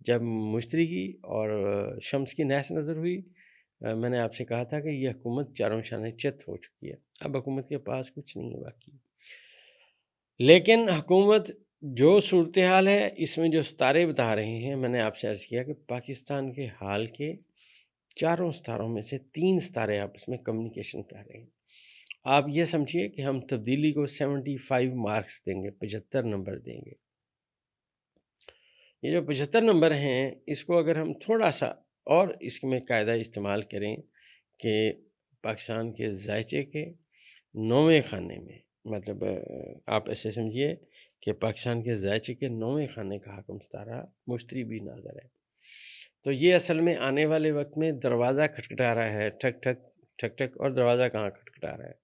جب مشتری کی اور شمس کی نحس نظر ہوئی، میں نے آپ سے کہا تھا کہ یہ حکومت چاروں شانے چت ہو چکی ہے، اب حکومت کے پاس کچھ نہیں ہے باقی۔ لیکن حکومت جو صورتحال ہے اس میں جو ستارے بتا رہے ہیں، میں نے آپ سے عرض کیا کہ پاکستان کے حال کے چاروں ستاروں میں سے 3 ستارے آپس میں کمیونیکیشن کر رہے ہیں۔ آپ یہ سمجھیے کہ ہم تبدیلی کو 75 مارکس دیں گے، 75 نمبر دیں گے۔ یہ جو 75 نمبر ہیں اس کو اگر ہم تھوڑا سا اور اس میں قاعدہ استعمال کریں کہ پاکستان کے ذائچے کے 9ویں خانے میں، مطلب آپ ایسے سمجھیے کہ پاکستان کے ذائچے کے 9ویں خانے کا حاکم ستارہ مشتری بھی ناظر ہے، تو یہ اصل میں آنے والے وقت میں دروازہ کھٹکھٹا رہا ہے، ٹھک ٹھک ٹھک ٹھک، اور دروازہ کہاں کھٹکھٹا رہا ہے۔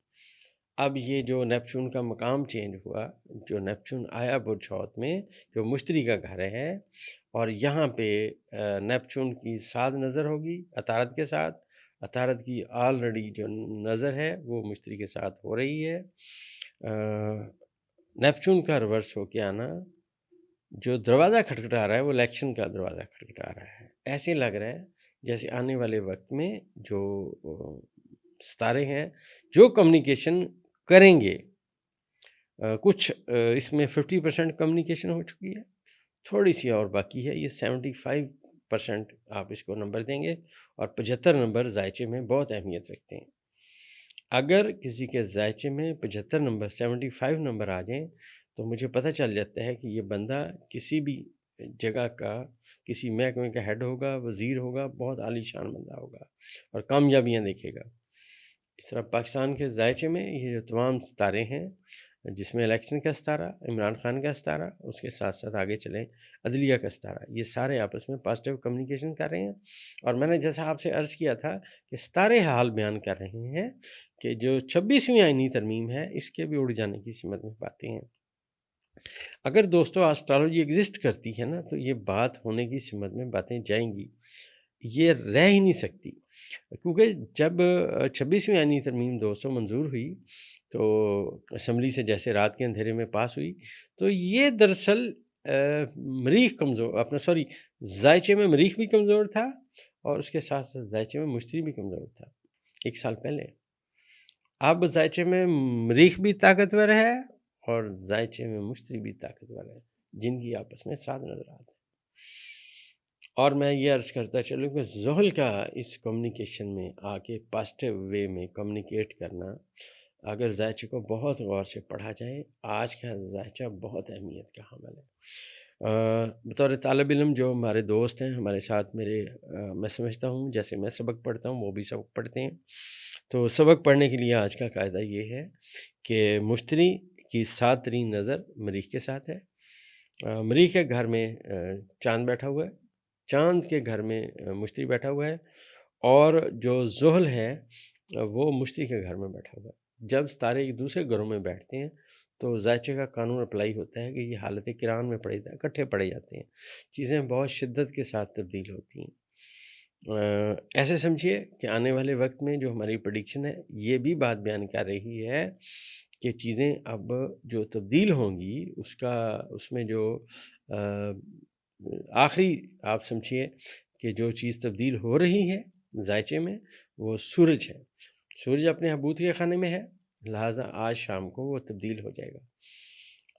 اب یہ جو نیپچون کا مقام چینج ہوا، جو نیپچون آیا برج حوت میں جو مشتری کا گھر ہے، اور یہاں پہ نیپچون کی ساتھ نظر ہوگی عطارد کے ساتھ، عطارد کی آلریڈی جو نظر ہے وہ مشتری کے ساتھ ہو رہی ہے۔ نیپچون کا ریورس ہو کے آنا، جو دروازہ کھٹکھٹا رہا ہے وہ الیکشن کا دروازہ کھٹکھٹا رہا ہے۔ ایسے لگ رہا ہے جیسے آنے والے وقت میں جو ستارے ہیں جو کمیونیکیشن کریں گے، کچھ اس میں 50% کمیونیکیشن ہو چکی ہے، تھوڑی سی اور باقی ہے، یہ 75% آپ اس کو نمبر دیں گے، اور 75 نمبر ذائچے میں بہت اہمیت رکھتے ہیں۔ اگر کسی کے ذائچے میں 75 نمبر 75 نمبر آ جائیں تو مجھے پتہ چل جاتا ہے کہ یہ بندہ کسی بھی جگہ کا، کسی محکمے کا ہیڈ ہوگا، وزیر ہوگا، بہت عالی شان بندہ ہوگا اور کامیابیاں دیکھے گا۔ اس طرح پاکستان کے ذائچے میں یہ جو تمام ستارے ہیں، جس میں الیکشن کا ستارہ، عمران خان کا ستارہ، اس کے ساتھ ساتھ آگے چلیں عدلیہ کا ستارہ، یہ سارے آپس میں پازیٹیو کمیونیکیشن کر رہے ہیں۔ اور میں نے جیسا آپ سے عرض کیا تھا کہ ستارے حال بیان کر رہے ہیں کہ جو 26ویں آئینی ترمیم ہے اس کے بھی اڑ جانے کی سمت میں پاتے ہیں۔ اگر دوستو آسٹرالوجی ایگزسٹ کرتی ہے نا تو یہ بات ہونے کی سمت میں باتیں جائیں گی، یہ رہ ہی نہیں سکتی، کیونکہ جب 26ویں آئینی ترمیم دوستوں منظور ہوئی تو اسمبلی سے جیسے رات کے اندھیرے میں پاس ہوئی، تو یہ دراصل مریخ کمزور، ذائچے میں مریخ بھی کمزور تھا اور اس کے ساتھ ساتھ ذائچے میں مشتری بھی کمزور تھا 1 سال پہلے۔ اب ذائچے میں مریخ بھی طاقتور ہے اور ذائچے میں مشتری بھی طاقتور ہے، جن کی آپس میں ساتھ نظر آتے ہیں۔ اور میں یہ عرض کرتا چلوں کہ زحل کا اس کمیونیکیشن میں آ کے پازیٹیو وے میں کمیونیکیٹ کرنا، اگر ذائچے کو بہت غور سے پڑھا جائے، آج کا ذائچہ بہت اہمیت کا حامل ہے۔ بطور طالب علم جو ہمارے دوست ہیں ہمارے ساتھ، میں سمجھتا ہوں جیسے میں سبق پڑھتا ہوں وہ بھی سبق پڑھتے ہیں، تو سبق پڑھنے کے لیے آج کا قاعدہ یہ ہے کہ مشتری کی 7 نظر مریخ کے ساتھ ہے، مریخ کے گھر میں چاند بیٹھا ہوا ہے، چاند کے گھر میں مشتری بیٹھا ہوا ہے، اور جو زحل ہے وہ مشتری کے گھر میں بیٹھا ہوا ہے۔ جب ستارے ایک دوسرے گھروں میں بیٹھتے ہیں تو ذائچے کا قانون اپلائی ہوتا ہے کہ یہ حالت کران میں اکٹھے پڑے جاتے ہیں، چیزیں بہت شدت کے ساتھ تبدیل ہوتی ہیں۔ ایسے سمجھیے کہ آنے والے وقت میں جو ہماری پریڈکشن ہے یہ بھی بات بیان کر رہی ہے کہ چیزیں اب جو تبدیل ہوں گی اس میں جو آخری آپ سمجھیے کہ جو چیز تبدیل ہو رہی ہے ذائچے میں وہ سورج ہے، سورج اپنے حبوط کے خانے میں ہے، لہٰذا آج شام کو وہ تبدیل ہو جائے گا۔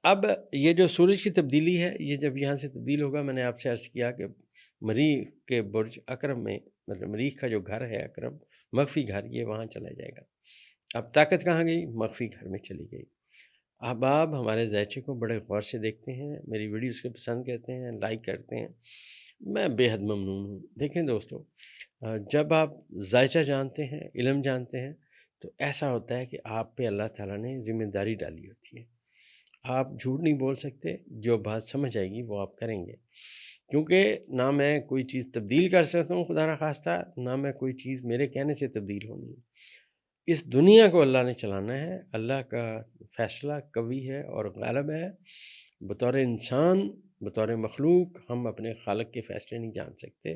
اب یہ جو سورج کی تبدیلی ہے یہ جب یہاں سے تبدیل ہوگا، میں نے آپ سے عرض کیا کہ مریخ کے برج اکرم میں، مطلب مریخ کا جو گھر ہے اکرم، مخفی گھر، یہ وہاں چلا جائے گا۔ اب طاقت کہاں گئی؟ مخفی گھر میں چلی گئی۔ اب آپ ہمارے ذائچے کو بڑے غور سے دیکھتے ہیں، میری ویڈیوز کو پسند کرتے ہیں، لائک کرتے ہیں، میں بے حد ممنون ہوں۔ دیکھیں دوستو، جب آپ ذائچہ جانتے ہیں، علم جانتے ہیں، تو ایسا ہوتا ہے کہ آپ پہ اللہ تعالیٰ نے ذمہ داری ڈالی ہوتی ہے، آپ جھوٹ نہیں بول سکتے، جو بات سمجھ آئے گی وہ آپ کریں گے، کیونکہ نہ میں کوئی چیز تبدیل کر سکتا ہوں خدا نخواستہ، نہ میں کوئی چیز میرے کہنے سے تبدیل ہونی ہے۔ اس دنیا کو اللہ نے چلانا ہے، اللہ کا فیصلہ قوی ہے اور غالب ہے۔ بطور انسان، بطور مخلوق ہم اپنے خالق کے فیصلے نہیں جان سکتے،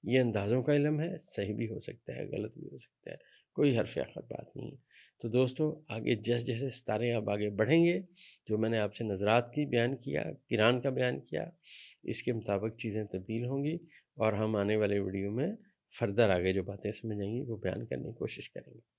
یہ اندازوں کا علم ہے، صحیح بھی ہو سکتا ہے، غلط بھی ہو سکتا ہے، کوئی حرف آخر بات نہیں ہے۔ تو دوستو آگے جیسے جیسے ستارے اب آگے بڑھیں گے، جو میں نے آپ سے نظرات کی بیان کیا، قرآن کا بیان کیا، اس کے مطابق چیزیں تبدیل ہوں گی، اور ہم آنے والے ویڈیو میں فردر آگے جو باتیں سمجھ آئیں گی وہ بیان کرنے کی کوشش کریں گے۔